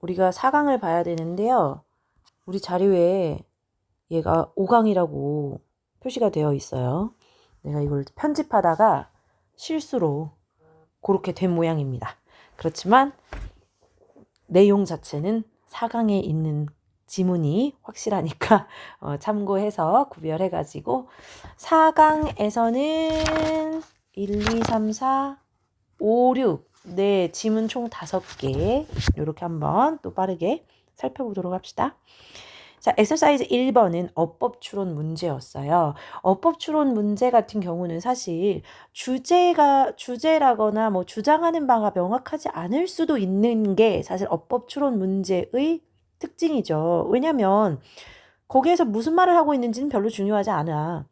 우리가 4강을 봐야 되는데요. 우리 자료에 얘가 5강이라고 표시가 되어 있어요. 내가 이걸 편집하다가 실수로 그렇게 된 모양입니다. 그렇지만 내용 자체는 4강에 있는 지문이 확실하니까 참고해서 구별해가지고 4강에서는 1, 2, 3, 4, 5, 6 네, 지문 총 5개 이렇게 한번 또 빠르게 살펴보도록 합시다. 자, 엑서사이즈 1번은 어법 추론 문제였어요. 어법 추론 문제 같은 경우는 사실 주제라거나 뭐 주장하는 바가 명확하지 않을 수도 있는 게 사실 어법 추론 문제의 특징이죠. 왜냐면 거기에서 무슨 말을 하고 있는지는 별로 중요하지 않아.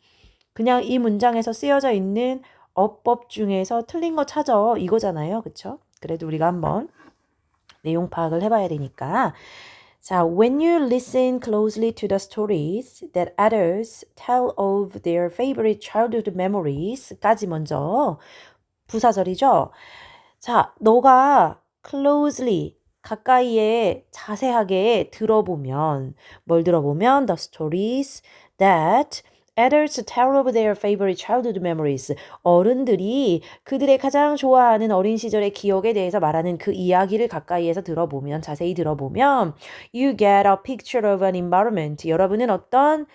그냥 이 문장에서 쓰여져 있는 어법 중에서 틀린 거 찾아 이거잖아요. 그쵸? 그래도 우리가 한번 내용 파악을 해봐야 되니까. 자, when you listen closely to the stories that others tell of their favorite childhood memories까지 먼저 부사절이죠. 자, 너가 closely 가까이에 자세하게 들어보면 뭘 들어보면 the stories that adults tell of their favorite childhood memories. 어른들이 그들의 가장 좋아하는 어린 시절의 기억에 대해서 말하는 그 이야기를 가까이에서 들어보면, 자세히 들어보면 you get a picture of an environment. 여러분은 어떤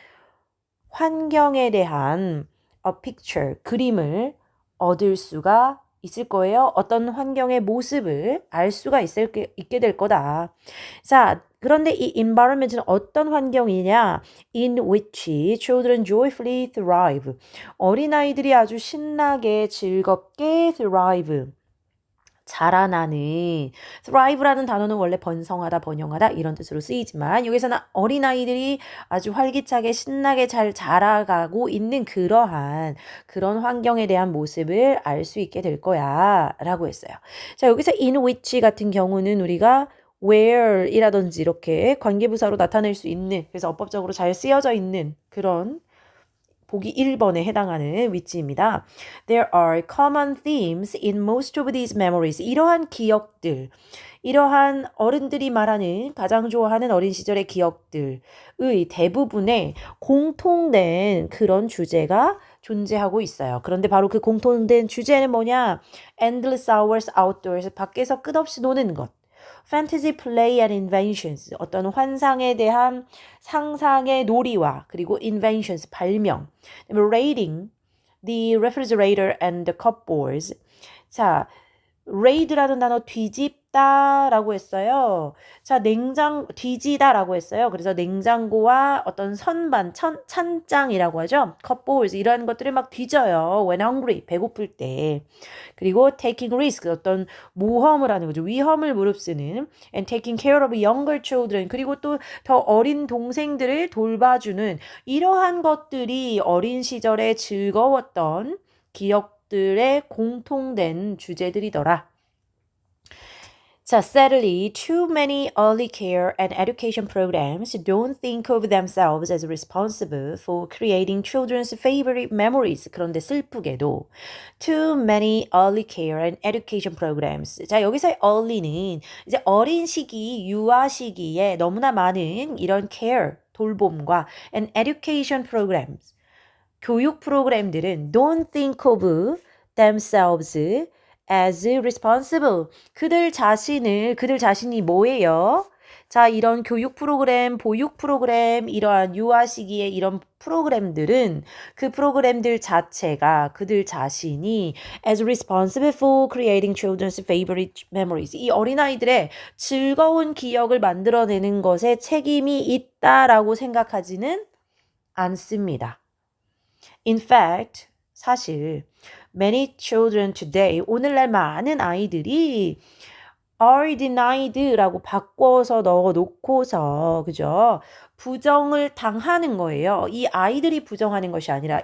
환경에 대한 a picture, 그림을 얻을 수가 있을 거예요. 어떤 환경의 모습을 알 수가 있게 될 거다. 자, 그런데 이 environment는 어떤 환경이냐? In which children joyfully thrive. 어린아이들이 아주 신나게 즐겁게 thrive. 자라나는 thrive라는 단어는 원래 번성하다, 번영하다 이런 뜻으로 쓰이지만 여기서는 어린아이들이 아주 활기차게 신나게 잘 자라가고 있는 그런 환경에 대한 모습을 알 수 있게 될 거야 라고 했어요. 자, 여기서 in which 같은 경우는 우리가 where이라든지 이렇게 관계부사로 나타낼 수 있는, 그래서 어법적으로 잘 쓰여져 있는 그런 보기 1번에 해당하는 위치입니다. There are common themes in most of these memories. 이러한 기억들, 이러한 어른들이 말하는 가장 좋아하는 어린 시절의 기억들의 대부분의 공통된 그런 주제가 존재하고 있어요. 그런데 바로 그 공통된 주제는 뭐냐? Endless hours outdoors. 밖에서 끝없이 노는 것. Fantasy play and inventions. 어떤 환상에 대한 상상의 놀이와 그리고 inventions, 발명. Raiding the refrigerator and the cupboards. 자, raid라는 단어 뒤집다라고 했어요. 자, 뒤지다라고 했어요. 그래서 냉장고와 어떤 선반, 찬장이라고 하죠. cupboards 이런 것들을 막 뒤져요. When hungry, 배고플 때. 그리고 taking risk, 어떤 모험을 하는 거죠. 위험을 무릅쓰는. And taking care of younger children. 그리고 또 더 어린 동생들을 돌봐주는 이러한 것들이 어린 시절에 즐거웠던 기억들의 공통된 주제들이더라. 자, sadly, too many early care and education programs don't think of themselves as responsible for creating children's favorite memories. 그런데 슬프게도 too many early care and education programs. 자, 여기서의 early는 이제 어린 시기, 유아 시기에 너무나 많은 이런 care, 돌봄과 and education programs, 교육 프로그램들은 don't think of themselves as responsible. 그들 자신이 뭐예요? 자, 이런 교육 프로그램, 보육 프로그램, 이러한 유아 시기의 이런 프로그램들은 그 프로그램들 자체가 그들 자신이 as responsible for creating children's favorite memories. 이 어린아이들의 즐거운 기억을 만들어내는 것에 책임이 있다라고 생각하지는 않습니다. In fact, 사실 many children today, 오늘날 많은 아이들이 are denied라고 바꿔서 넣어놓고서, 그죠? 부정을 당하는 거예요. 이 아이들이 부정하는 것이 아니라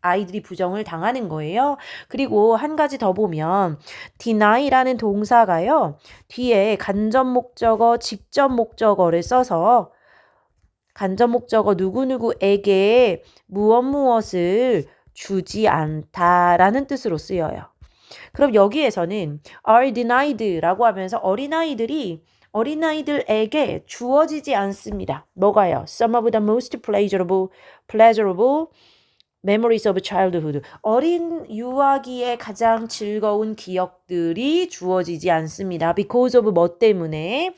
아이들이 부정을 당하는 거예요. 그리고 한 가지 더 보면 deny라는 동사가요. 뒤에 간접 목적어, 직접 목적어를 써서 간접 목적어 누구누구에게 무엇을 주지 않다라는 뜻으로 쓰여요. 그럼 여기에서는 are denied라고 하면서 어린아이들에게 주어지지 않습니다. 뭐가요? Some of the most pleasurable memories of childhood. 어린 유아기의 가장 즐거운 기억들이 주어지지 않습니다. Because of 뭐 때문에?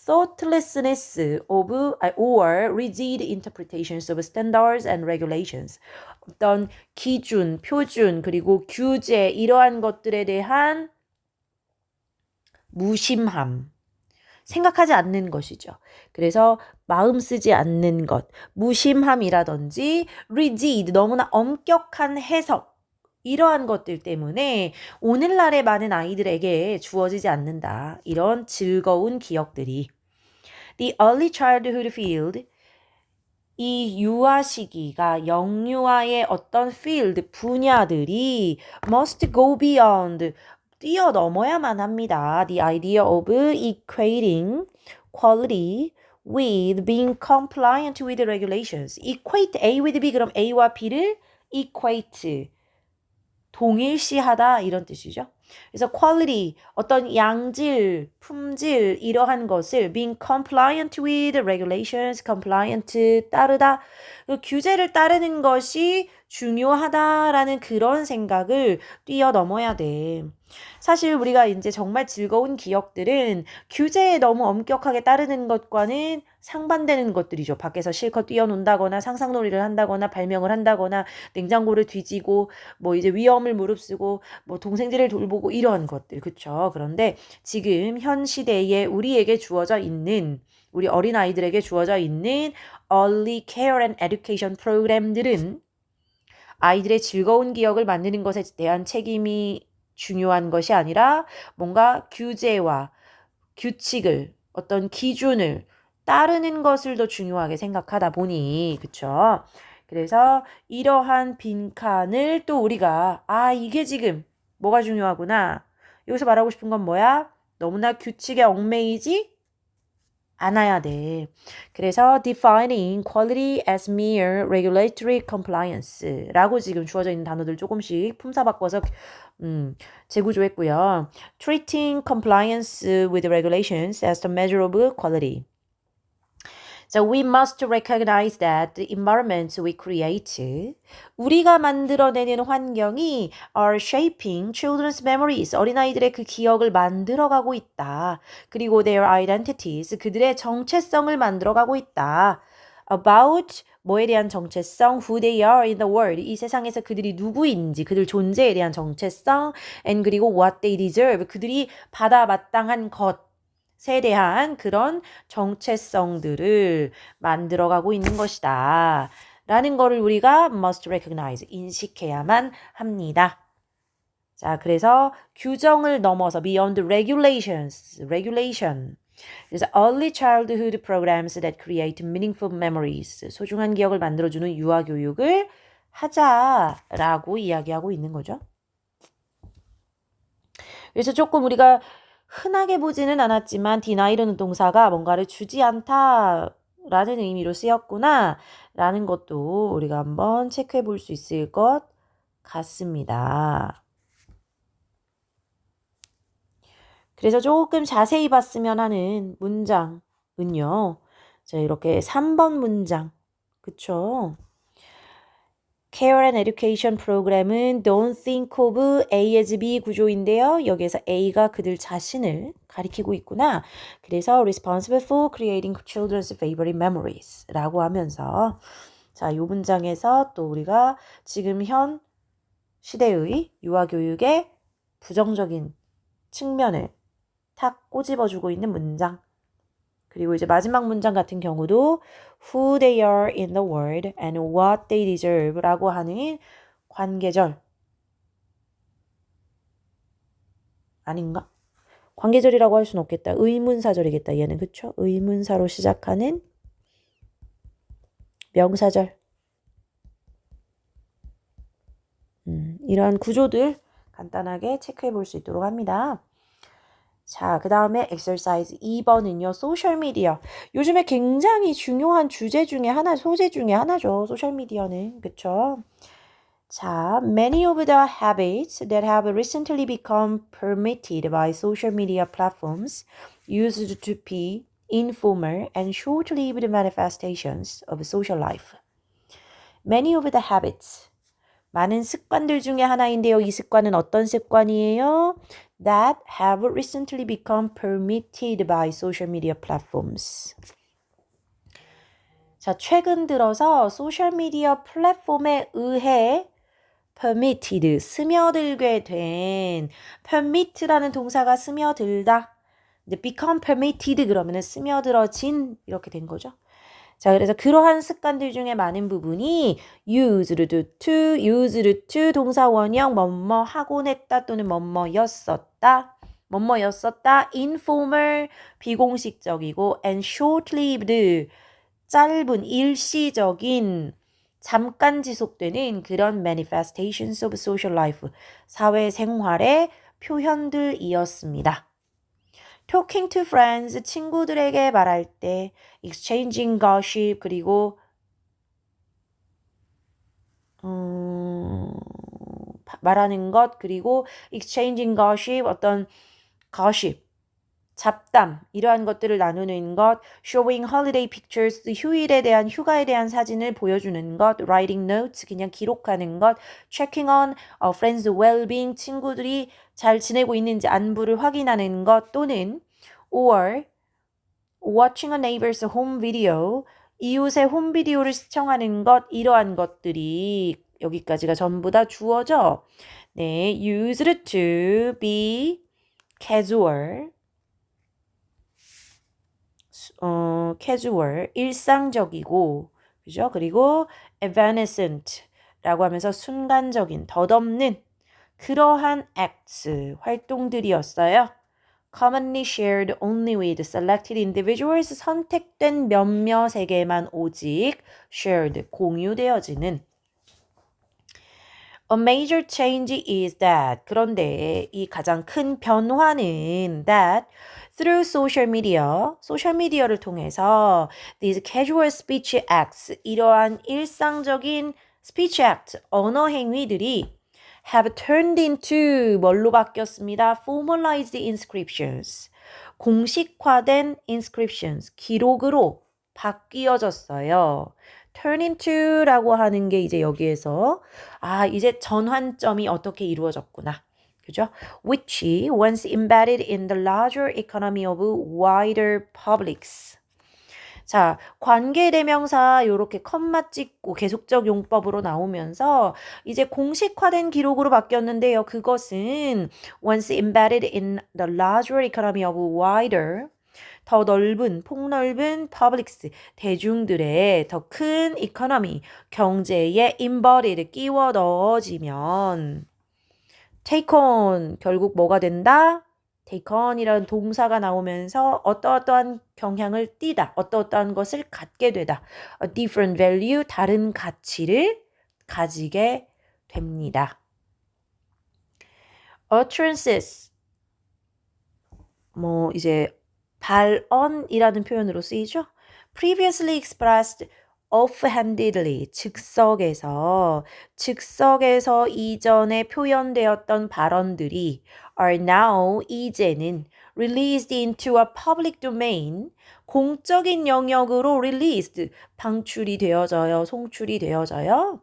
thoughtlessness or rigid interpretations of standards and regulations. 어떤 기준, 표준, 그리고 규제 이러한 것들에 대한 무심함. 생각하지 않는 것이죠. 그래서 마음 쓰지 않는 것, 무심함이라든지 rigid, 너무나 엄격한 해석 이러한 것들 때문에 오늘날의 많은 아이들에게 주어지지 않는다. 이런 즐거운 기억들이. The early childhood field, 이 유아 시기가 영유아의 어떤 field, 분야들이 must go beyond, 뛰어넘어야만 합니다. The idea of equating quality with being compliant with regulations. Equate A with B, 그럼 A와 B를 equate, 동일시하다 이런 뜻이죠. 그래서 quality, 어떤 양질, 품질 이러한 것을 being compliant with regulations, compliant, 따르다, 그 규제를 따르는 것이 중요하다라는 그런 생각을 뛰어넘어야 돼. 사실 우리가 이제 정말 즐거운 기억들은 규제에 너무 엄격하게 따르는 것과는 상반되는 것들이죠. 밖에서 실컷 뛰어논다거나 상상놀이를 한다거나 발명을 한다거나 냉장고를 뒤지고 뭐 이제 위험을 무릅쓰고 뭐 동생들을 돌보고 이런 것들. 그쵸? 그런데 지금 현 시대에 우리에게 주어져 있는, 우리 어린아이들에게 주어져 있는 Early Care and Education 프로그램들은 아이들의 즐거운 기억을 만드는 것에 대한 책임이 중요한 것이 아니라 뭔가 규제와 규칙을, 어떤 기준을 따르는 것을 더 중요하게 생각하다 보니, 그쵸? 그래서 이러한 빈칸을 또 우리가 이게 지금 뭐가 중요하구나. 여기서 말하고 싶은 건 뭐야? 너무나 규칙에 얽매이지 않아야 돼. 그래서 defining quality as mere regulatory compliance라고 지금 주어져 있는 단어들 조금씩 품사 바꿔서 재구조했고요. Treating compliance with regulations as the measure of quality. So we must recognize that the environment we create, 우리가 만들어내는 환경이 are shaping children's memories, 어린아이들의 그 기억을 만들어가고 있다. 그리고 their identities, 그들의 정체성을 만들어가고 있다. About 뭐에 대한 정체성, who they are in the world, 이 세상에서 그들이 누구인지, 그들 존재에 대한 정체성, and 그리고 what they deserve, 그들이 받아 마땅한 것에 대한 그런 정체성들을 만들어가고 있는 것이다. 라는 거를 우리가 must recognize, 인식해야만 합니다. 자, 그래서 규정을 넘어서 beyond regulation. 그래서 early childhood programs that create meaningful memories, 소중한 기억을 만들어주는 유아 교육을 하자라고 이야기하고 있는 거죠. 그래서 조금 우리가 흔하게 보지는 않았지만 denied라는 동사가 뭔가를 주지 않다라는 의미로 쓰였구나 라는 것도 우리가 한번 체크해 볼 수 있을 것 같습니다. 그래서 조금 자세히 봤으면 하는 문장은요. 자, 이렇게 3번 문장. 그쵸? Care and Education 프로그램은 Don't think of A as B 구조인데요. 여기에서 A가 그들 자신을 가리키고 있구나. 그래서 Responsible for creating children's favorite memories 라고 하면서 자, 이 문장에서 또 우리가 지금 현 시대의 유아교육의 부정적인 측면을 탁 꼬집어주고 있는 문장. 그리고 이제 마지막 문장 같은 경우도 who they are in the world and what they deserve 라고 하는 관계절. 아닌가? 관계절이라고 할 수는 없겠다. 의문사절이겠다. 얘는 그쵸? 의문사로 시작하는 명사절. 이러한 구조들 간단하게 체크해 볼 수 있도록 합니다. 자, 그 다음에 exercise 2번은요. 소셜미디어. 요즘에 굉장히 중요한 주제 중에 하나, 소재 중에 하나죠. 소셜미디어는. 그쵸? 자, many of the habits that have recently become permitted by social media platforms used to be informal and short-lived manifestations of social life. Many of the habits. 많은 습관들 중에 하나인데요. 이 습관은 어떤 습관이에요? That have recently become permitted by social media platforms. 자, 최근 들어서 소셜미디어 플랫폼에 의해 permitted, 스며들게 된 permit라는 동사가 스며들다. 이제 become permitted 그러면은 스며들어진 이렇게 된 거죠. 자, 그래서 그러한 습관들 중에 많은 부분이 used to 동사 원형 뭐뭐 하곤 했다 또는 뭐뭐였었다. 뭐뭐였었다. informal 비공식적이고 and short-lived 짧은 일시적인 잠깐 지속되는 그런 manifestations of social life, 사회생활의 표현들이었습니다. talking to friends, 친구들에게 말할 때, exchanging gossip, 그리고 말하는 것, 그리고 exchanging gossip, 어떤 gossip, 잡담, 이러한 것들을 나누는 것, showing holiday pictures, 휴일에 대한 휴가에 대한 사진을 보여주는 것, writing notes, 그냥 기록하는 것, checking on friends' well-being, 친구들이 잘 지내고 있는지 안부를 확인하는 것, 또는 or watching a neighbor's home video, 이웃의 홈비디오를 시청하는 것, 이러한 것들이 여기까지가 전부 다 주어죠. 네, used to be casual, casual, 일상적이고, 그죠? 그리고 evanescent라고 하면서 순간적인, 덧없는 그러한 acts, 활동들이었어요. commonly shared only with selected individuals, 선택된 몇몇에게만 오직 shared, 공유되어지는. A major change is that, 그런데 이 가장 큰 변화는 that through social media, 소셜미디어를 통해서 these casual speech acts, 이러한 일상적인 speech act, 언어 행위들이 have turned into 뭘로 바뀌었습니다. formalized inscriptions, 공식화된 inscriptions, 기록으로 바뀌어졌어요. turn into라고 하는 게 이제 여기에서 이제 전환점이 어떻게 이루어졌구나. 그죠? Which once embedded in the larger economy of wider publics. 자, 관계대명사 요렇게 컴마 찍고 계속적 용법으로 나오면서 이제 공식화된 기록으로 바뀌었는데요. 그것은 once embedded in the larger economy of wider, 더 넓은, 폭넓은 publics, 대중들의 더 큰 economy, 경제에 embodied, 끼워 넣어지면 take on, 결국 뭐가 된다? take on이라는 동사가 나오면서 어떠어떠한 경향을 띠다, 어떠어떠한 것을 갖게 되다. A different value, 다른 가치를 가지게 됩니다. utterances, 이제 발언이라는 표현으로 쓰이죠. previously expressed offhandedly, 즉석에서 이전에 표현되었던 발언들이 are now, 이제는 released into a public domain, 공적인 영역으로 released, 방출이 되어져요, 송출이 되어져요.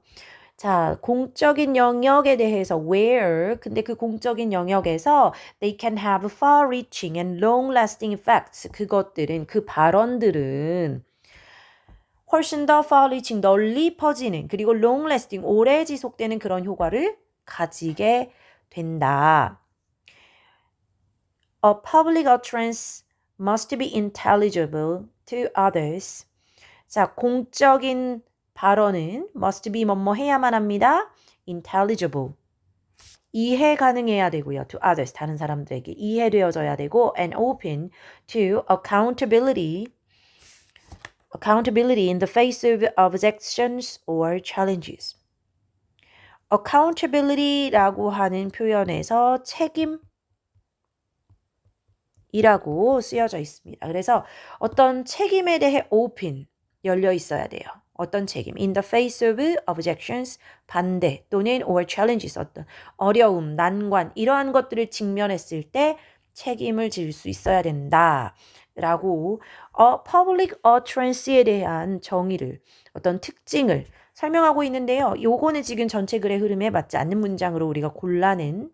자, 공적인 영역에 대해서 where, 근데 그 공적인 영역에서 they can have far-reaching and long-lasting effects, 그것들은, 그 발언들은 훨씬 더 far-reaching, 널리 퍼지는, 그리고 long-lasting, 오래 지속되는 그런 효과를 가지게 된다. A public utterance must be intelligible to others. 자, 공적인 발언은 must be 뭐뭐 해야만 합니다. intelligible. 이해 가능해야 되고요. to others, 다른 사람들에게 이해되어져야 되고 and open to accountability in the face of objections or challenges. accountability라고 하는 표현에서 책임이라고 쓰여져 있습니다. 그래서 어떤 책임에 대해 open, 열려 있어야 돼요. 어떤 책임, in the face of objections, 반대 또는 or challenges, 어떤 어려움, 난관, 이러한 것들을 직면했을 때 책임을 질 수 있어야 된다. 라고 public utterance에 대한 정의를, 어떤 특징을 설명하고 있는데요. 요거는 지금 전체 글의 흐름에 맞지 않는 문장으로 우리가 골라낸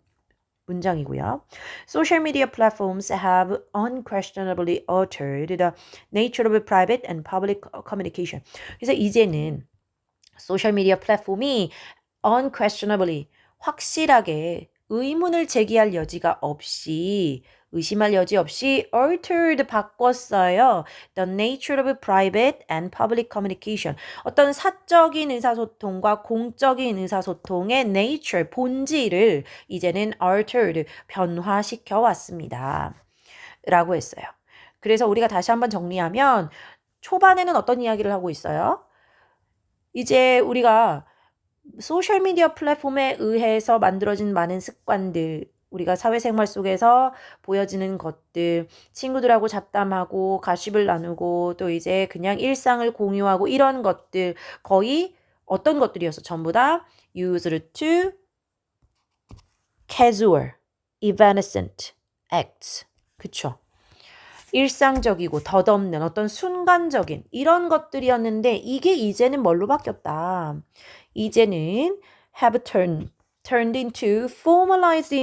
문장이고요. Social media platforms have unquestionably altered the nature of private and public communication. 그래서 이제는 소셜 미디어 플랫폼이 unquestionably, 확실하게 의문을 제기할 여지가 없이, 의심할 여지 없이 altered, 바꿨어요. The nature of private and public communication. 어떤 사적인 의사소통과 공적인 의사소통의 nature, 본질을 이제는 altered, 변화시켜 왔습니다. 라고 했어요. 그래서 우리가 다시 한번 정리하면 초반에는 어떤 이야기를 하고 있어요? 이제 우리가 소셜미디어 플랫폼에 의해서 만들어진 많은 습관들, 우리가 사회생활 속에서 보여지는 것들, 친구들하고 잡담하고 가십을 나누고 또 이제 그냥 일상을 공유하고 이런 것들, 거의 어떤 것들이었어? 전부 다 used to casual, evanescent acts. 그쵸? 일상적이고 덧없는 어떤 순간적인 이런 것들이었는데 이게 이제는 뭘로 바뀌었다? 이제는 have turned into formalized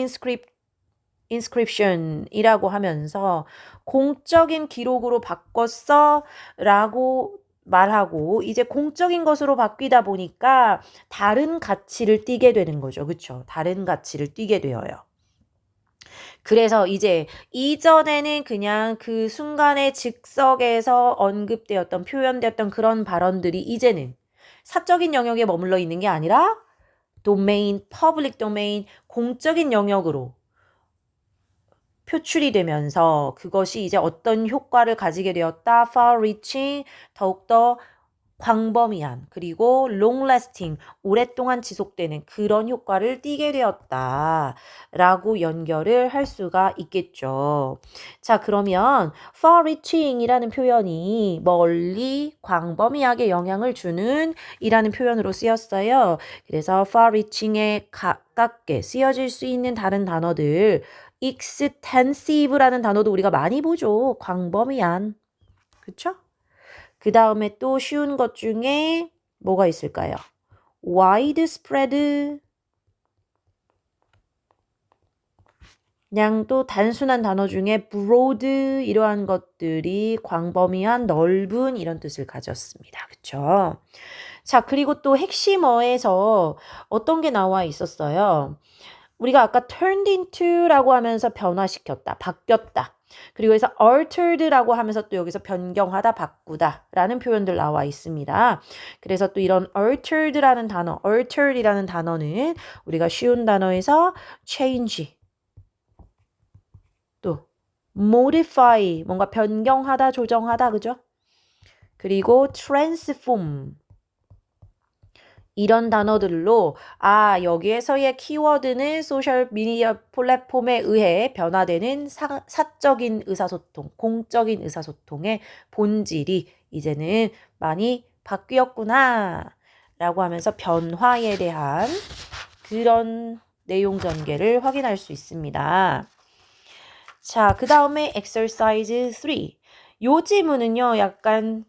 inscription이라고 하면서 공적인 기록으로 바꿨어 라고 말하고, 이제 공적인 것으로 바뀌다 보니까 다른 가치를 띠게 되는 거죠. 그쵸? 다른 가치를 띠게 되어요. 그래서 이제 이전에는 그냥 그 순간의 즉석에서 언급되었던, 표현되었던 그런 발언들이 이제는 사적인 영역에 머물러 있는 게 아니라 도메인, 퍼블릭 도메인, 공적인 영역으로 표출이 되면서 그것이 이제 어떤 효과를 가지게 되었다. far reaching, 더욱더 광범위한, 그리고 long lasting, 오랫동안 지속되는 그런 효과를 띠게 되었다 라고 연결을 할 수가 있겠죠. 자, 그러면 far reaching 이라는 표현이 멀리 광범위하게 영향을 주는 이라는 표현으로 쓰였어요. 그래서 far reaching에 가깝게 쓰여질 수 있는 다른 단어들, extensive라는 단어도 우리가 많이 보죠. 광범위한. 그쵸? 그 다음에 또 쉬운 것 중에 뭐가 있을까요? widespread, 그냥 또 단순한 단어 중에 broad, 이러한 것들이 광범위한, 넓은 이런 뜻을 가졌습니다. 그쵸? 자, 그리고 또 핵심어에서 어떤 게 나와 있었어요? 우리가 아까 turned into라고 하면서 변화시켰다, 바뀌었다. 그리고 해서 altered라고 하면서 또 여기서 변경하다, 바꾸다 라는 표현들 나와 있습니다. 그래서 또 이런 altered라는 단어, altered이라는 단어는 우리가 쉬운 단어에서 change, 또 modify, 뭔가 변경하다, 조정하다, 그죠? 그리고 transform, 이런 단어들로 여기에서의 키워드는 소셜 미디어 플랫폼에 의해 변화되는 사적인 의사소통, 공적인 의사소통의 본질이 이제는 많이 바뀌었구나 라고 하면서 변화에 대한 그런 내용 전개를 확인할 수 있습니다. 자, 그 다음에 exercise 3. 요 지문은요, 약간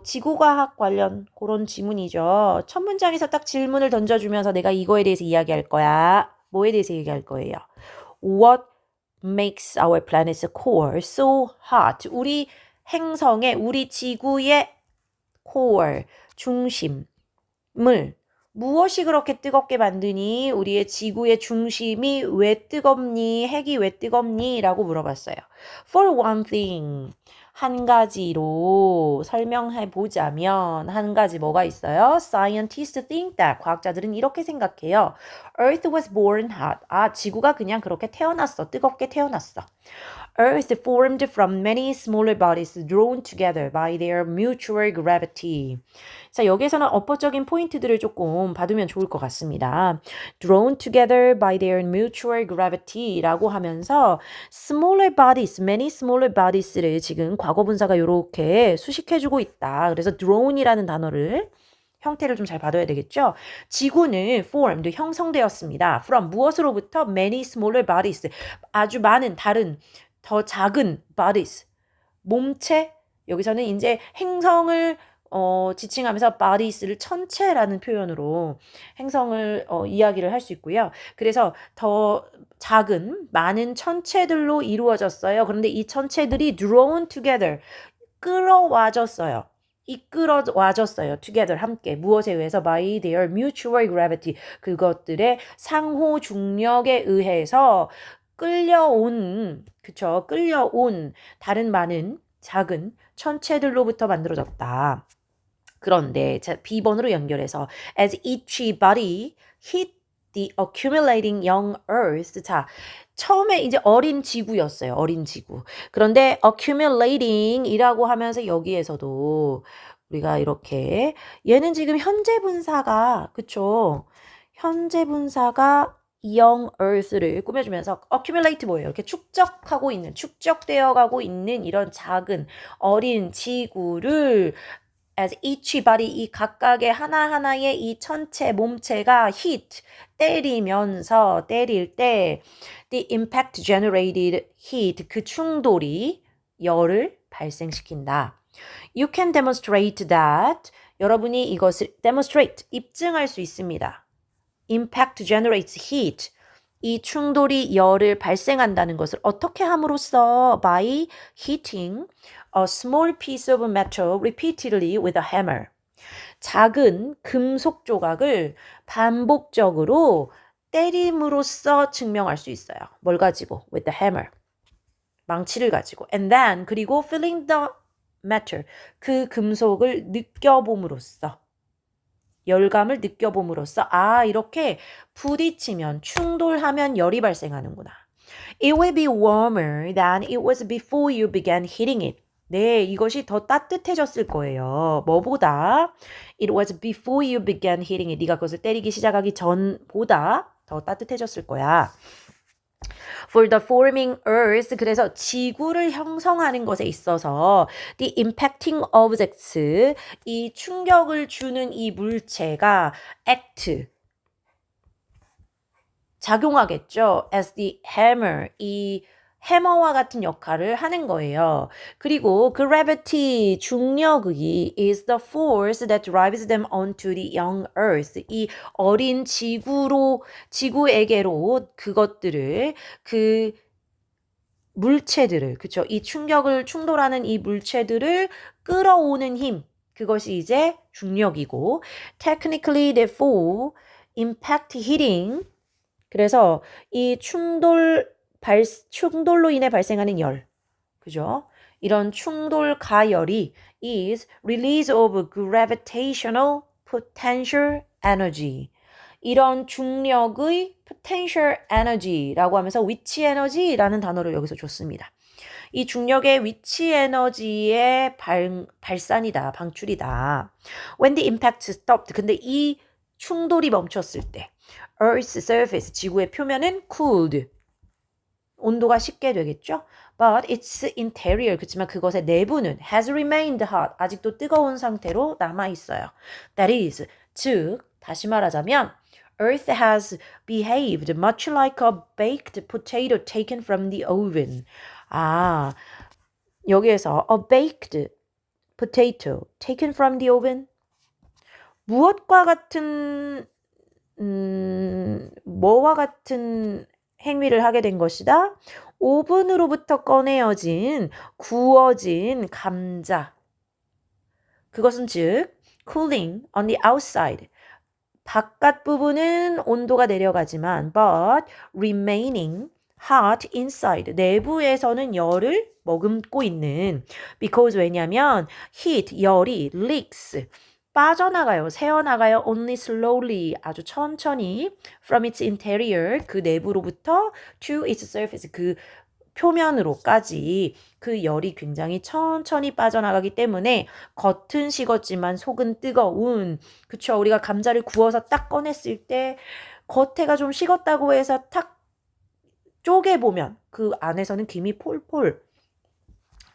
지구과학 관련 그런 지문이죠. 첫 문장에서 딱 질문을 던져주면서 내가 이거에 대해서 이야기할 거야. 뭐에 대해서 얘기할 거예요? What makes our planet's core so hot? 우리 행성의, 우리 지구의 core, 중심을 무엇이 그렇게 뜨겁게 만드니? 우리의 지구의 중심이 왜 뜨겁니? 핵이 왜 뜨겁니? 라고 물어봤어요. For one thing, 한 가지로 설명해 보자면 한 가지 뭐가 있어요? Scientists think that, 과학자들은 이렇게 생각해요. Earth was born hot. 지구가 그냥 그렇게 태어났어. 뜨겁게 태어났어. Earth formed from many smaller bodies drawn together by their mutual gravity. 자, 여기에서는 어법적인 포인트들을 조금 받으면 좋을 것 같습니다. Drawn together by their mutual gravity라고 하면서 smaller bodies, many smaller bodies를 지금 과거분사가 이렇게 수식해주고 있다. 그래서 drawn이라는 단어를 형태를 좀 잘 봐둬야 되겠죠? 지구는 formed, 형성되었습니다. from 무엇으로부터? many smaller bodies, 아주 많은 다른 더 작은 bodies, 몸체. 여기서는 이제 행성을 지칭하면서 bodies를 천체라는 표현으로 행성을 이야기를 할 수 있고요. 그래서 더 작은 많은 천체들로 이루어졌어요. 그런데 이 천체들이 drawn together, 끌어와졌어요. 이끌어와졌어요. together, 함께. 무엇에 의해서? by their mutual gravity, 그것들의 상호 중력에 의해서 끌려온, 그쵸? 끌려온 다른 많은 작은 천체들로부터 만들어졌다. 그런데 자, B번으로 연결해서 as each body hit the accumulating young earth. 자, 처음에 이제 어린 지구였어요. 어린 지구. 그런데 accumulating이라고 하면서 여기에서도 우리가 이렇게 얘는 지금 현재 분사가 그쵸? 현재 분사가 young earth를 꾸며주면서 accumulate 뭐예요? 이렇게 축적하고 있는, 축적되어 가고 있는 이런 작은 어린 지구를 as each body, 이 각각의 하나하나의 이 천체 몸체가 hit, 때리면서 때릴 때 the impact generated heat, 그 충돌이 열을 발생시킨다. You can demonstrate that. 여러분이 이것을 demonstrate, 입증할 수 있습니다. Impact generates heat. 이 충돌이 열을 발생한다는 것을 어떻게 함으로써 by hitting a small piece of metal repeatedly with a hammer. 작은 금속 조각을 반복적으로 때림으로써 증명할 수 있어요. 뭘 가지고? With the hammer. 망치를 가지고. And then 그리고 feeling the metal. 그 금속을 느껴봄으로써. 열감을 느껴봄으로써 아 이렇게 부딪히면 충돌하면 열이 발생하는구나. It will be warmer than it was before you began hitting it. 네, 이것이 더 따뜻해졌을 거예요. 뭐보다? It was before you began hitting it. 네가 그것을 때리기 시작하기 전보다 더 따뜻해졌을 거야. For the forming earth, 그래서 지구를 형성하는 것에 있어서 the impacting objects, 이 충격을 주는 이 물체가 act, 작용하겠죠. as the hammer, 이 해머와 같은 역할을 하는 거예요. 그리고 gravity, 중력이 is the force that drives them onto the young earth. 이 어린 지구에게로 그것들을, 그 물체들을, 그쵸? 이 충격을 충돌하는 이 물체들을 끌어오는 힘. 그것이 이제 중력이고, technically therefore impact hitting. 그래서 이 충돌로 인해 발생하는 열, 그죠? 이런 충돌 가열이 is release of gravitational potential energy. 이런 중력의 potential energy라고 하면서 위치 에너지라는 단어를 여기서 줬습니다. 이 중력의 위치 에너지의 발산이다, 방출이다. When the impact stopped. 근데 이 충돌이 멈췄을 때 Earth's surface, 지구의 표면은 cooled. 온도가 식게 되겠죠? But its interior, 그렇지만 그것의 내부는 has remained hot. 아직도 뜨거운 상태로 남아있어요. That is, 즉, 다시 말하자면 Earth has behaved much like a baked potato taken from the oven. 아, 여기에서 a baked potato taken from the oven. 무엇과 같은 뭐와 같은 행위를 하게 된 것이다. 오븐으로부터 꺼내어진 구워진 감자. 그것은 즉 cooling on the outside. 바깥 부분은 온도가 내려가지만 but remaining hot inside. 내부에서는 열을 머금고 있는. because 왜냐면 heat, 열이 leaks. 빠져나가요. 새어나가요. only slowly. 아주 천천히 from its interior. 그 내부로부터 to its surface. 그 표면으로까지 그 열이 굉장히 천천히 빠져나가기 때문에 겉은 식었지만 속은 뜨거운. 그쵸? 우리가 감자를 구워서 딱 꺼냈을 때 겉에가 좀 식었다고 해서 탁 쪼개보면 그 안에서는 김이 폴폴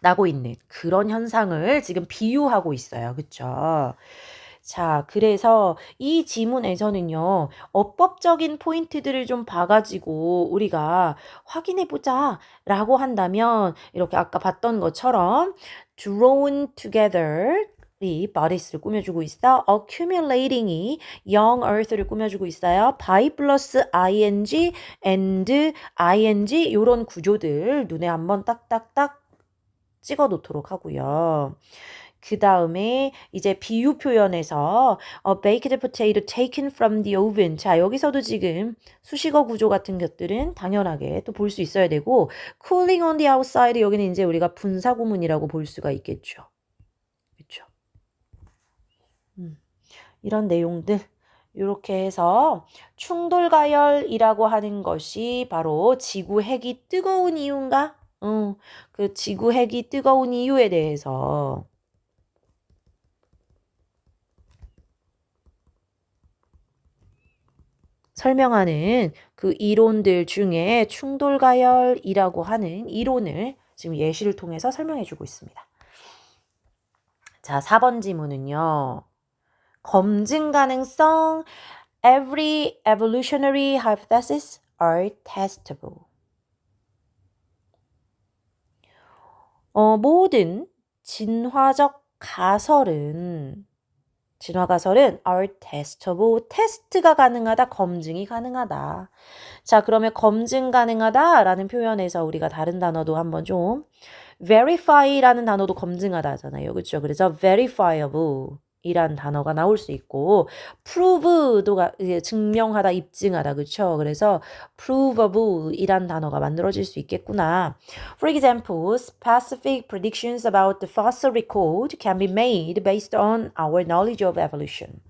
나고 있는 그런 현상을 지금 비유하고 있어요. 그쵸? 자, 그래서 이 지문에서는요, 어법적인 포인트들을 좀 봐가지고 우리가 확인해보자 라고 한다면, 이렇게 아까 봤던 것처럼, drawn together, 이 body를 꾸며주고 있어. accumulating이 young earth를 꾸며주고 있어요. by 플러스 ing and ing 이런 구조들 눈에 한번 딱딱딱 찍어 놓도록 하고요. 그 다음에 이제 비유 표현에서 baked potato taken from the oven. 자, 여기서도 지금 수식어 구조 같은 것들은 당연하게 또 볼 수 있어야 되고 cooling on the outside 여기는 이제 우리가 분사구문이라고 볼 수가 있겠죠. 그렇죠. 이런 내용들 이렇게 해서 충돌가열이라고 하는 것이 바로 지구 핵이 뜨거운 이유인가? 그 지구 핵이 뜨거운 이유에 대해서 설명하는 그 이론들 중에 충돌가열이라고 하는 이론을 지금 예시를 통해서 설명해 주고 있습니다. 자, 4번 지문은요. 검증 가능성 Every evolutionary hypothesis are testable. 모든 진화 가설은 are testable. 테스트가 가능하다, 검증이 가능하다. 자, 그러면 검증 가능하다라는 표현에서 우리가 다른 단어도 한번 좀 verify라는 단어도 검증하다 하잖아요. 그렇죠? 그래서 verifiable 이란 단어가 나올 수 있고 prove도 증명하다, 입증하다. 그렇죠? 그래서 provable 이란 단어가 만들어질 수 있겠구나. For example, specific predictions about the fossil record can be made based on our knowledge of evolution.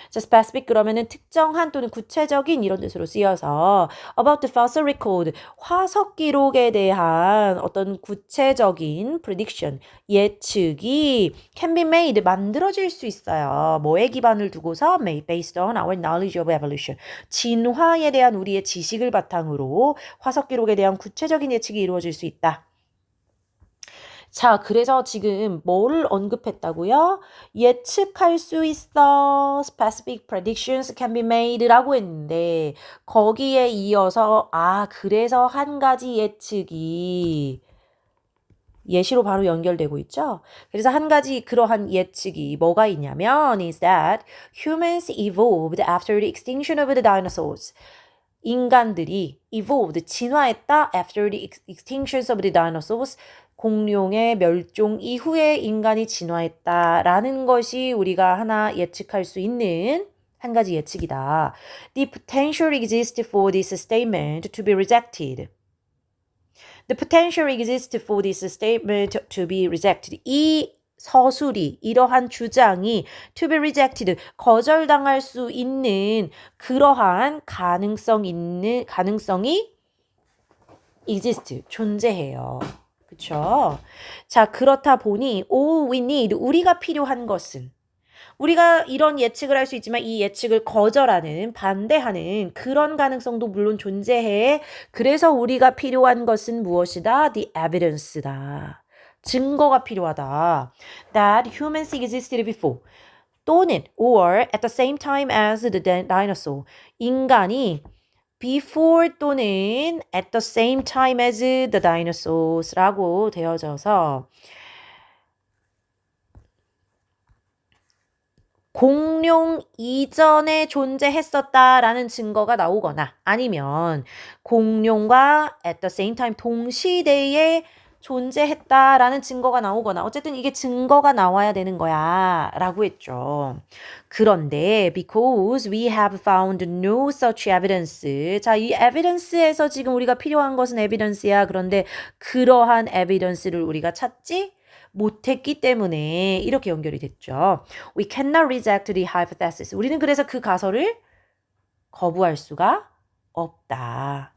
자, specific 그러면은 특정한 또는 구체적인 이런 뜻으로 쓰여서 about the fossil record 화석 기록에 대한 어떤 구체적인 prediction 예측이 can be made 만들어질 수 있어요. 뭐에 기반을 두고서 made based on our knowledge of evolution 진화에 대한 우리의 지식을 바탕으로 화석 기록에 대한 구체적인 예측이 이루어질 수 있다. 자, 그래서 지금 뭐를 언급했다고요? 예측할 수 있어. Specific predictions can be made라고 했는데 거기에 이어서 그래서 한 가지 예측이 예시로 바로 연결되고 있죠. 그래서 한 가지 그러한 예측이 뭐가 있냐면 is that humans evolved after the extinction of the dinosaurs. 인간들이 evolved, 진화했다 after the extinction of the dinosaurs. 공룡의 멸종 이후에 인간이 진화했다라는 것이 우리가 하나 예측할 수 있는 한 가지 예측이다. The potential exists for this statement to be rejected. The potential exists for this statement to be rejected. 이 서술이 이러한 주장이 to be rejected 거절당할 수 있는 그러한 가능성이 exist 존재해요. 그쵸? 자, 그렇다 보니 all we need 우리가 필요한 것은 우리가 이런 예측을 할 수 있지만 이 예측을 거절하는 반대하는 그런 가능성도 물론 존재해. 그래서 우리가 필요한 것은 무엇이다? The evidence다. 증거가 필요하다. That humans existed before. 또는 or at the same time as the dinosaur. 인간이 before 또는 at the same time as the dinosaurs라고 되어져서 공룡 이전에 존재했었다라는 증거가 나오거나 아니면 공룡과 at the same time 동시대에 존재했다라는 증거가 나오거나 어쨌든 이게 증거가 나와야 되는 거야 라고 했죠. 그런데 because we have found no such evidence 자, 이 evidence에서 지금 우리가 필요한 것은 evidence야. 그런데 그러한 evidence를 우리가 찾지 못했기 때문에 이렇게 연결이 됐죠. We cannot reject the hypothesis. 우리는 그래서 그 가설을 거부할 수가 없다.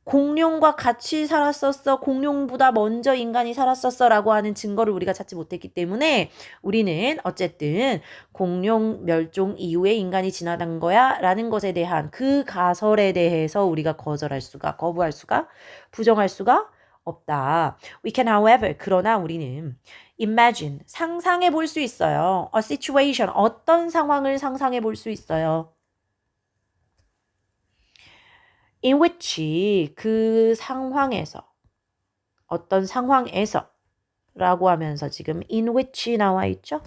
공룡과 같이 살았었어. 공룡보다 먼저 인간이 살았었어. 라고 하는 증거를 우리가 찾지 못했기 때문에 우리는 어쨌든 공룡 멸종 이후에 인간이 진화한 거야. 라는 것에 대한 그 가설에 대해서 우리가 거부할 수가, 부정할 수가 없다. We can however, 그러나 우리는 imagine, 상상해 볼 수 있어요. a situation, 어떤 상황을 상상해 볼 수 있어요. in which, 그 상황에서, 어떤 상황에서 라고 하면서 지금 in which 나와 있죠.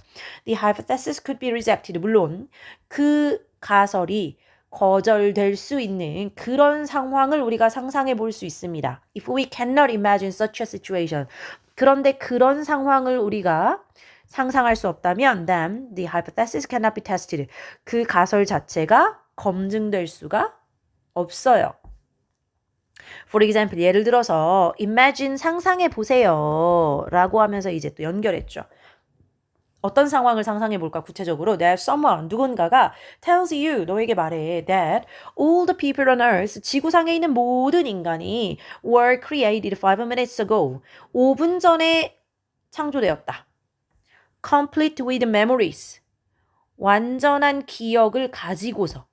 The hypothesis could be rejected. 물론 그 가설이 거절될 수 있는 그런 상황을 우리가 상상해 볼 수 있습니다. If we cannot imagine such a situation. 그런데 그런 상황을 우리가 상상할 수 없다면 then the hypothesis cannot be tested. 그 가설 자체가 검증될 수가 없어요. For example, 예를 들어서 imagine 상상해 보세요 라고 하면서 이제 또 연결했죠. 어떤 상황을 상상해 볼까 구체적으로 that someone, 누군가가 tells you, 너에게 말해 that all the people on earth, 지구상에 있는 모든 인간이 were created 5 minutes ago. 5분 전에 창조되었다. complete with memories. 완전한 기억을 가지고서.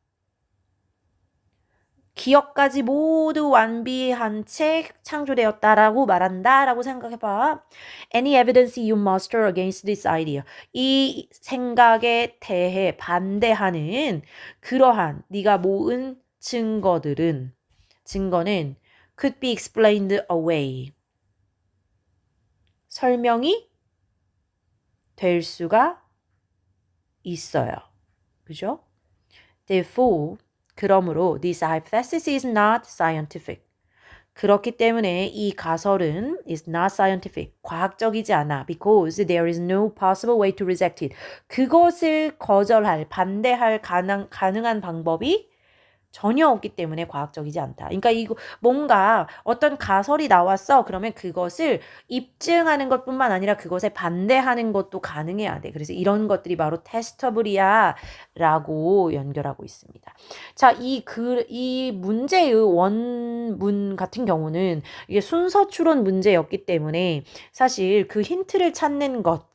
기억까지 모두 완비한 채 창조되었다라고 말한다라고 생각해봐. Any evidence you muster against this idea. 이 생각에 대해 반대하는 그러한 네가 모은 증거는 could be explained away. 설명이 될 수가 있어요. 그죠? Therefore, 그러므로 this hypothesis is not scientific. 그렇기 때문에 이 가설은 is not scientific. 과학적이지 않아. Because there is no possible way to reject it. 그것을 거절할, 반대할 가능한 방법이 전혀 없기 때문에 과학적이지 않다. 그러니까 이거 뭔가 어떤 가설이 나왔어. 그러면 그것을 입증하는 것뿐만 아니라 그것에 반대하는 것도 가능해야 돼. 그래서 이런 것들이 바로 테스터블이야라고 연결하고 있습니다. 자, 이 문제의 원문 같은 경우는 이게 순서 추론 문제였기 때문에 사실 그 힌트를 찾는 것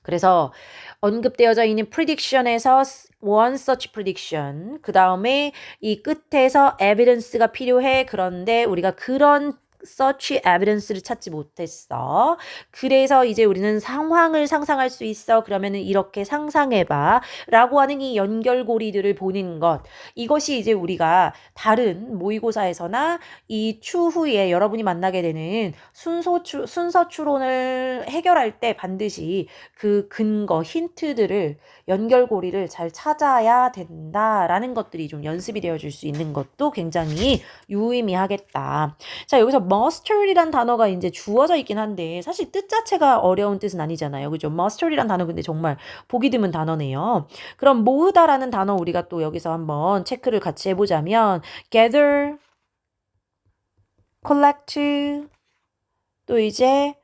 그래서 언급되어져 있는 prediction에서 one such prediction, 그 다음에 이 끝에서 evidence가 필요해. 그런데 우리가 그런 such evidence를 찾지 못했어. 그래서 이제 우리는 상황을 상상할 수 있어. 그러면은 이렇게 상상해봐. 라고 하는 이 연결고리들을 보는 것. 이것이 이제 우리가 다른 모의고사에서나 이 추후에 여러분이 만나게 되는 순서 추론을 해결할 때 반드시 그 근거, 힌트들을 연결고리를 잘 찾아야 된다라는 것들이 좀 연습이 되어줄 수 있는 것도 굉장히 유의미하겠다. 자, 여기서 mustard이란 단어가 이제 주어져 있긴 한데 사실 뜻 자체가 어려운 뜻은 아니잖아요. 그죠? mustard이란 단어 근데 정말 보기 드문 단어네요. 그럼 모으다라는 단어 우리가 또 여기서 한번 체크를 같이 해보자면 gather, collect, 또 이제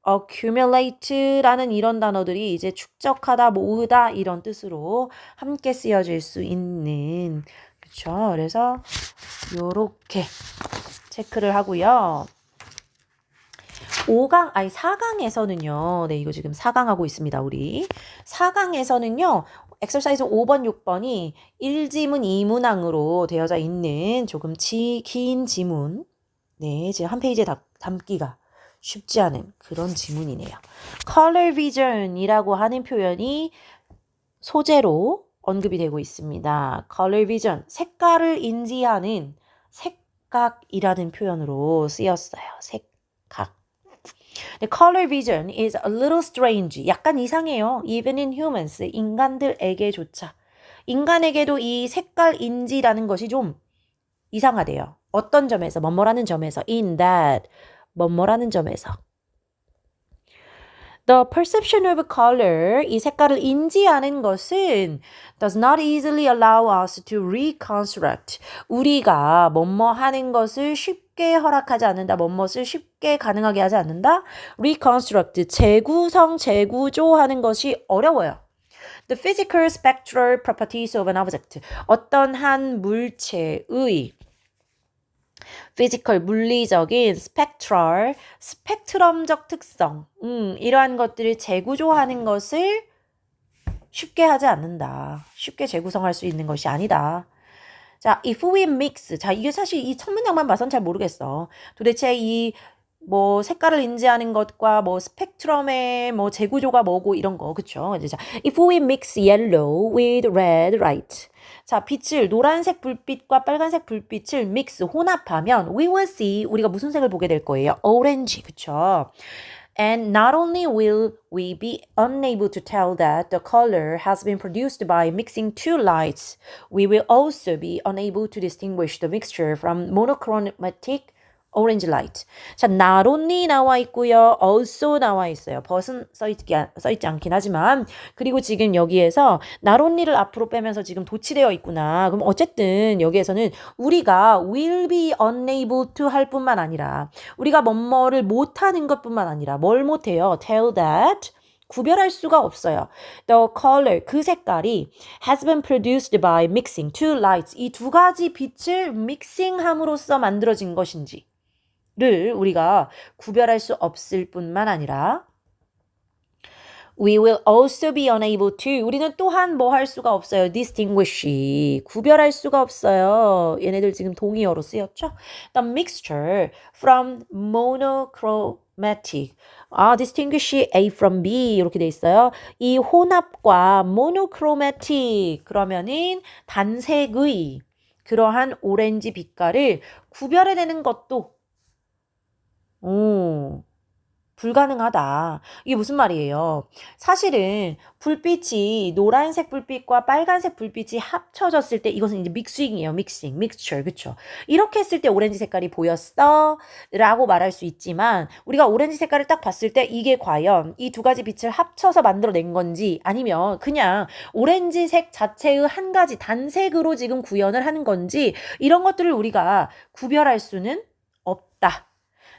accumulate라는 이런 단어들이 이제 축적하다, 모으다 이런 뜻으로 함께 쓰여질 수 있는 그렇죠. 그래서 요렇게 체크를 하고요. 4강에서는요. 네, 이거 지금 4강 하고 있습니다, 우리. 4강에서는요. 엑서사이즈 5번, 6번이 1지문, 2문항으로 되어져 있는 조금 긴 지문. 네, 지금 한 페이지에 담기가 쉽지 않은 그런 지문이네요. color vision이라고 하는 표현이 소재로 언급이 되고 있습니다. color vision, 색깔을 인지하는 색각이라는 표현으로 쓰였어요. 색각. The color vision is a little strange. 약간 이상해요. Even in humans, 인간들에게조차. 인간에게도 이 색깔 인지라는 것이 좀 이상하대요. 어떤 점에서, 뭐뭐라는 점에서, in that, 뭐뭐라는 점에서. The perception of color, 이 색깔을 인지하는 것은 does not easily allow us to reconstruct. 우리가 뭐뭐 하는 것을 쉽게 허락하지 않는다. 뭐뭐를 쉽게 가능하게 하지 않는다. reconstruct, 재구성, 재구조하는 것이 어려워요. The physical spectral properties of an object. 어떤 한 물체의 physical, 물리적인 spectral, 스펙트럼적 특성, 이러한 것들을 재구조하는 것을 쉽게 하지 않는다. 쉽게 재구성할 수 있는 것이 아니다. 자, if we mix. 자, 이게 사실 이 첫 문장만 봐선 잘 모르겠어. 도대체 이 뭐 색깔을 인지하는 것과 뭐 스펙트럼의 뭐 재구조가 뭐고 이런 거 그쵸? 이제 자, if we mix yellow with red light. 자, 빛을 노란색 불빛과 빨간색 불빛을 mix 혼합하면 we will see 우리가 무슨 색을 보게 될 거예요? orange 그쵸? And not only will we be unable to tell that the color has been produced by mixing two lights, we will also be unable to distinguish the mixture from monochromatic orange light. 자, not only 나와 있고요. also 나와 있어요. but은 써있지 않긴 하지만 그리고 지금 여기에서 not only를 앞으로 빼면서 지금 도치되어 있구나. 그럼 어쨌든 여기에서는 우리가 will be unable to 할 뿐만 아니라 우리가 뭐뭐를 못하는 것뿐만 아니라 뭘 못해요? tell that 구별할 수가 없어요. The color, 그 색깔이 has been produced by mixing two lights. 이 두 가지 빛을 믹싱함으로써 만들어진 것인지 를 우리가 구별할 수 없을 뿐만 아니라 we will also be unable to 우리는 또한 뭐 할 수가 없어요. distinguish 구별할 수가 없어요. 얘네들 지금 동의어로 쓰였죠? The mixture from monochromatic distinguish A from B 이렇게 돼 있어요. 이 혼합과 monochromatic 그러면은 단색의 그러한 오렌지 빛깔을 구별해내는 것도 불가능하다. 이게 무슨 말이에요? 사실은 불빛이 노란색 불빛과 빨간색 불빛이 합쳐졌을 때 이것은 이제 믹싱이에요. 믹스처. 그쵸? 이렇게 했을 때 오렌지 색깔이 보였어 라고 말할 수 있지만 우리가 오렌지 색깔을 딱 봤을 때 이게 과연 이 두 가지 빛을 합쳐서 만들어낸 건지 아니면 그냥 오렌지색 자체의 한 가지 단색으로 지금 구현을 하는 건지 이런 것들을 우리가 구별할 수는 없다.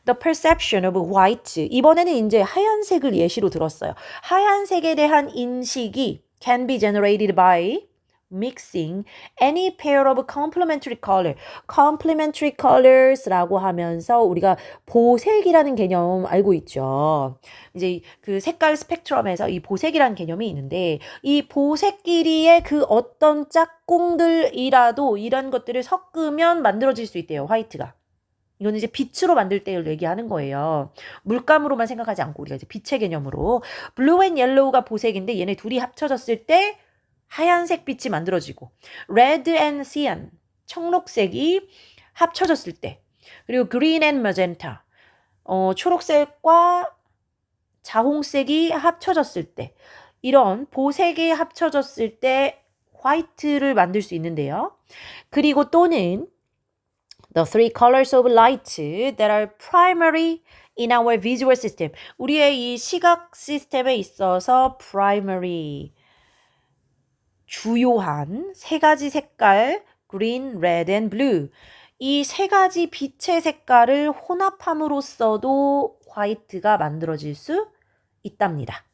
The perception of white. 이번에는 이제 하얀색을 예시로 들었어요. 하얀색에 대한 인식이 can be generated by mixing any pair of complementary color. complementary colors라고 하면서 우리가 보색이라는 개념 알고 있죠. 이제 그 색깔 스펙트럼에서 이 보색이라는 개념이 있는데 이 보색끼리의 그 어떤 짝꿍들이라도 이런 것들을 섞으면 만들어질 수 있대요. 화이트가. 이거는 이제 빛으로 만들 때를 얘기하는 거예요. 물감으로만 생각하지 않고 우리가 이제 빛의 개념으로 블루 앤 옐로우가 보색인데 얘네 둘이 합쳐졌을 때 하얀색 빛이 만들어지고 레드 앤 시안 청록색이 합쳐졌을 때 그리고 그린 앤 머젠타 초록색과 자홍색이 합쳐졌을 때 이런 보색이 합쳐졌을 때 화이트를 만들 수 있는데요. 그리고 또는 The three colors of light that are primary in our visual system. 우리의 이 시각 시스템에 있어서 primary, 주요한 세 가지 색깔, green, red, and blue. 이 세 가지 빛의 색깔을 혼합함으로써도 화이트가 만들어질 수 있답니다.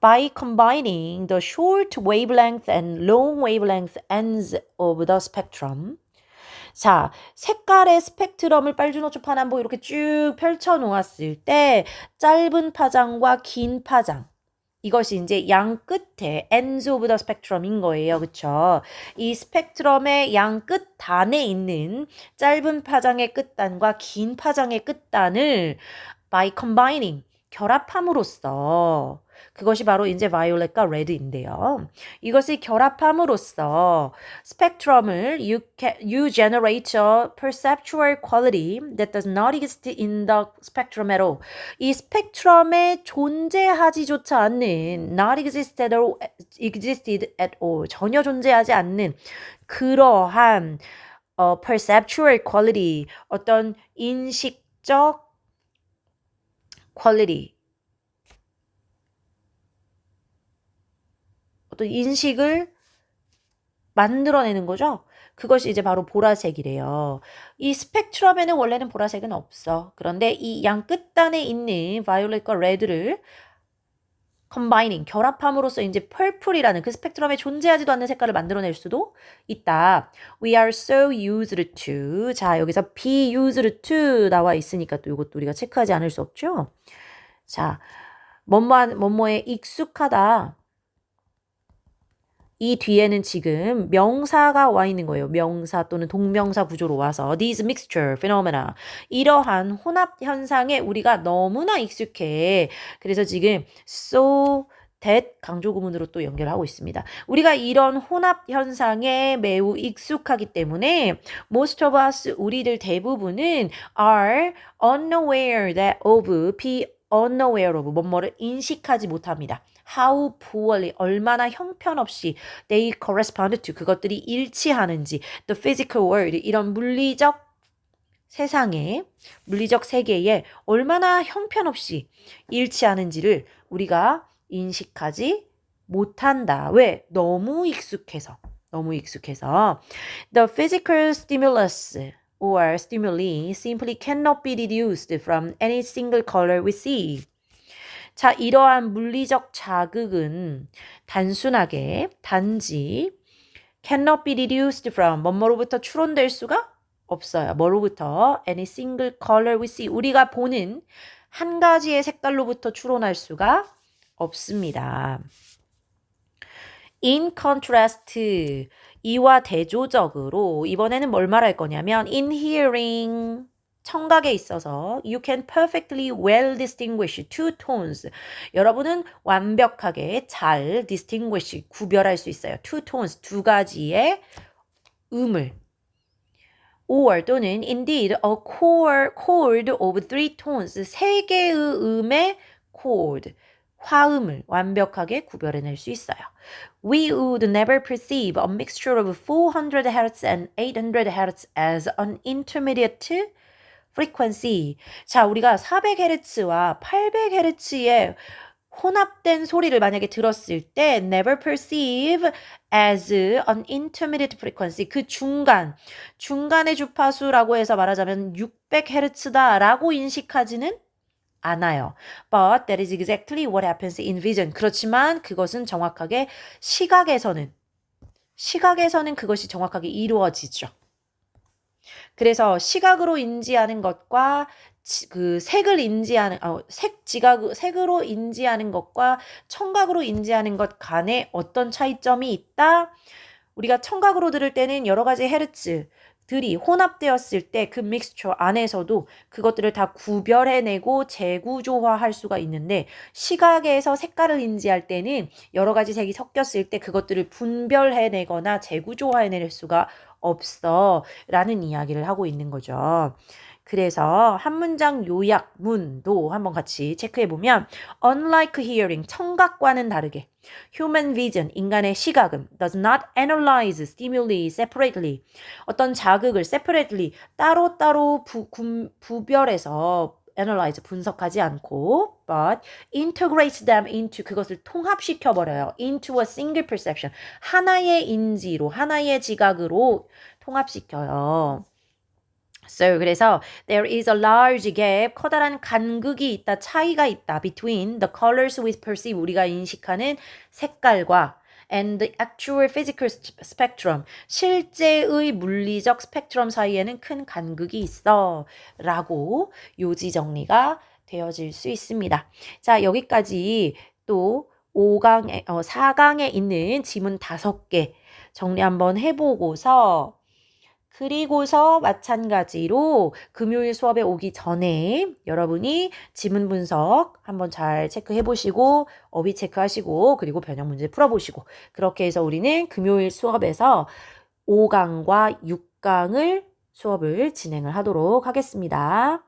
By combining the short wavelength and long wavelength ends of the spectrum, 자, 색깔의 스펙트럼을 빨주노초 파남보 이렇게 쭉 펼쳐 놓았을 때 짧은 파장과 긴 파장 이것이 이제 양 끝에 ends of the spectrum인 거예요. 그쵸? 이 스펙트럼의 양 끝단에 있는 짧은 파장의 끝단과 긴 파장의 끝단을 by combining 결합함으로써 그것이 바로 이제 violet과 red인데요. 이것을 결합함으로써 스펙트럼을 you generate a perceptual quality that does not exist in the spectrum at all. 이 스펙트럼에 존재하지조차 않는 not existed at all 전혀 존재하지 않는 그러한 perceptual quality 어떤 인식적 quality 어떤 인식을 만들어내는 거죠. 그것이 이제 바로 보라색이래요. 이 스펙트럼에는 원래는 보라색은 없어. 그런데 이 양 끝단에 있는 바이올렛과 레드를 combining, 결합함으로써 이제 purple이라는 그 스펙트럼에 존재하지도 않는 색깔을 만들어낼 수도 있다. We are so used to. 자, 여기서 be used to 나와 있으니까 또 이것도 우리가 체크하지 않을 수 없죠. 자, 뭐뭐에 익숙하다. 이 뒤에는 지금 명사가 와 있는 거예요. 명사 또는 동명사 구조로 와서 these mixture phenomena 이러한 혼합 현상에 우리가 너무나 익숙해. 그래서 지금 so that 강조 구문으로 또 연결하고 있습니다. 우리가 이런 혼합 현상에 매우 익숙하기 때문에 most of us 우리들 대부분은 are unaware that of be unaware of 뭐뭐를 인식하지 못합니다. How poorly 얼마나 형편없이 they correspond to 그것들이 일치하는지 the physical world 이런 물리적 세상에 물리적 세계에 얼마나 형편없이 일치하는지를 우리가 인식하지 못한다. 왜? 너무 익숙해서. 너무 익숙해서. The physical stimulus or stimuli simply cannot be deduced from any single color we see. 자, 이러한 물리적 자극은 단순하게 단지 cannot be deduced from 뭐뭐로부터 추론될 수가 없어요. 뭐로부터 any single color we see 우리가 보는 한 가지의 색깔로부터 추론할 수가 없습니다. In contrast, 이와 대조적으로 이번에는 뭘 말할 거냐면 in hearing, 청각에 있어서 you can perfectly well distinguish two tones. 여러분은 완벽하게 잘 distinguish, 구별할 수 있어요. two tones, 두 가지의 음을. or 또는 indeed a chord of three tones, 세 개의 음의 chord, 화음을 완벽하게 구별해낼 수 있어요. We would never perceive a mixture of 400 Hz and 800 Hz as an intermediate frequency. 자, 우리가 400Hz와 800Hz의 혼합된 소리를 만약에 들었을 때 never perceive as an intermediate frequency 그 중간의 주파수라고 해서 말하자면 600Hz다라고 인식하지는 않아요. But that is exactly what happens in vision. 그렇지만 그것은 정확하게 시각에서는 그것이 정확하게 이루어지죠. 그래서 시각으로 인지하는 것과 그 색을 인지하는 색으로 인지하는 것과 청각으로 인지하는 것 간에 어떤 차이점이 있다? 우리가 청각으로 들을 때는 여러 가지 헤르츠들이 혼합되었을 때 그 믹스처 안에서도 그것들을 다 구별해내고 재구조화할 수가 있는데 시각에서 색깔을 인지할 때는 여러 가지 색이 섞였을 때 그것들을 분별해내거나 재구조화해낼 수가 없어 라는 이야기를 하고 있는 거죠. 그래서 한 문장 요약문도 한번 같이 체크해보면 unlike hearing, 청각과는 다르게 human vision, 인간의 시각은 does not analyze stimuli separately, 어떤 자극을 separately, 따로따로 구별해서 analyze, 분석하지 않고 but integrates them into, 그것을 통합시켜버려요. into a single perception, 하나의 인지로, 하나의 지각으로 통합시켜요. So, 그래서 there is a large gap, 커다란 간극이 있다, 차이가 있다 between the colors we perceive, 우리가 인식하는 색깔과 and the actual physical spectrum, 실제의 물리적 스펙트럼 사이에는 큰 간극이 있어 라고 요지 정리가 되어질 수 있습니다. 자, 여기까지 또 4강에 있는 지문 5개 정리 한번 해보고서 그리고서 마찬가지로 금요일 수업에 오기 전에 여러분이 지문 분석 한번 잘 체크해 보시고 어휘 체크하시고 그리고 변형 문제 풀어보시고 그렇게 해서 우리는 금요일 수업에서 5강과 6강을 수업을 진행을 하도록 하겠습니다.